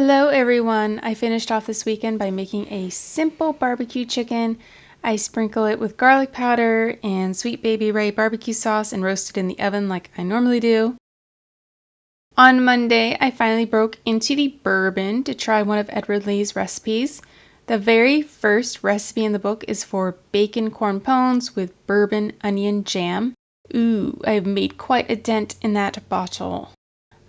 Hello everyone! I finished off this weekend by making a simple barbecue chicken. I sprinkle it with garlic powder and Sweet Baby Ray barbecue sauce and roast it in the oven like I normally do. On Monday, I finally broke into the Bourbon to try one of Edward Lee's recipes. The very first recipe in the book is for bacon corn pones with bourbon onion jam. Ooh, I've made quite a dent in that bottle.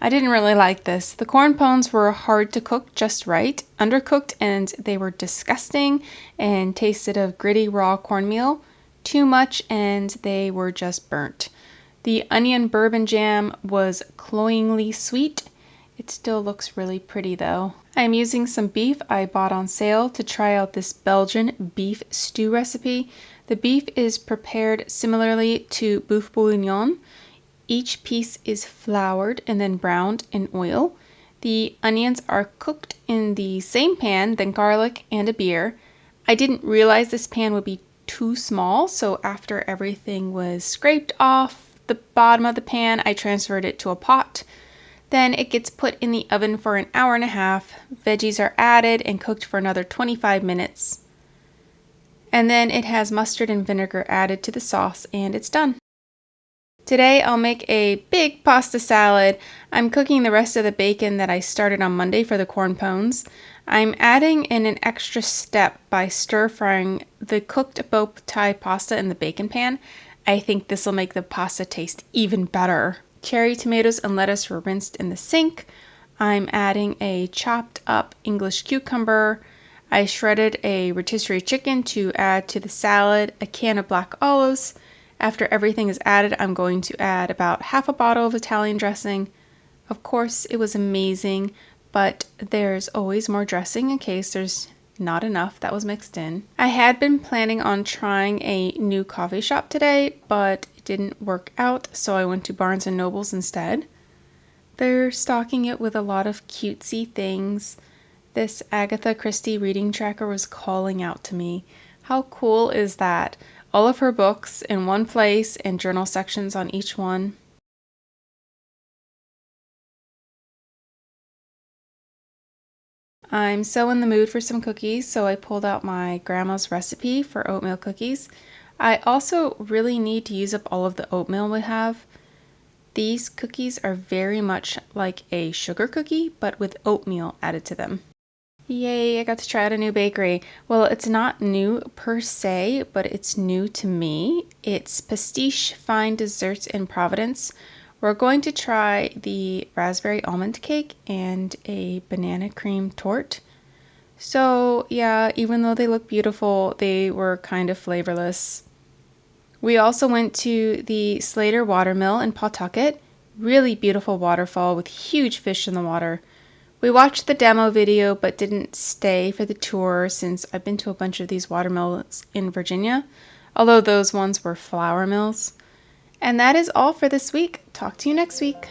I didn't really like this. The corn pones were hard to cook just right, undercooked, and they were disgusting and tasted of gritty raw cornmeal. Too much and they were just burnt. The onion bourbon jam was cloyingly sweet. It still looks really pretty though. I'm using some beef I bought on sale to try out this Belgian beef stew recipe. The beef is prepared similarly to boeuf bourguignon. Each piece is floured and then browned in oil. The onions are cooked in the same pan, then garlic and a beer. I didn't realize this pan would be too small, so after everything was scraped off the bottom of the pan, I transferred it to a pot. Then it gets put in the oven for an hour and a half. Veggies are added and cooked for another 25 minutes. And then it has mustard and vinegar added to the sauce and it's done. Today I'll make a big pasta salad. I'm cooking the rest of the bacon that I started on Monday for the corn pones. I'm adding in an extra step by stir frying the cooked bow tie pasta in the bacon pan. I think this will make the pasta taste even better. Cherry tomatoes and lettuce were rinsed in the sink. I'm adding a chopped up English cucumber. I shredded a rotisserie chicken to add to the salad, a can of black olives. After everything is added, I'm going to add about half a bottle of Italian dressing. Of course, it was amazing, but there's always more dressing in case there's not enough that was mixed in. I had been planning on trying a new coffee shop today, but it didn't work out, so I went to Barnes & Noble's instead. They're stocking it with a lot of cutesy things. This Agatha Christie reading tracker was calling out to me. How cool is that? All of her books in one place and journal sections on each one. I'm so in the mood for some cookies, so I pulled out my grandma's recipe for oatmeal cookies. I also really need to use up all of the oatmeal we have. These cookies are very much like a sugar cookie, but with oatmeal added to them. Yay, I got to try out a new bakery. Well, it's not new per se, but it's new to me. It's Pastiche Fine Desserts in Providence. We're going to try the raspberry almond cake and a banana cream torte. So yeah, even though they look beautiful, they were kind of flavorless. We also went to the Slater watermill in Pawtucket. Really beautiful waterfall with huge fish in the water. We watched the demo video but didn't stay for the tour since I've been to a bunch of these watermills in Virginia, although those ones were flour mills. And that is all for this week. Talk to you next week.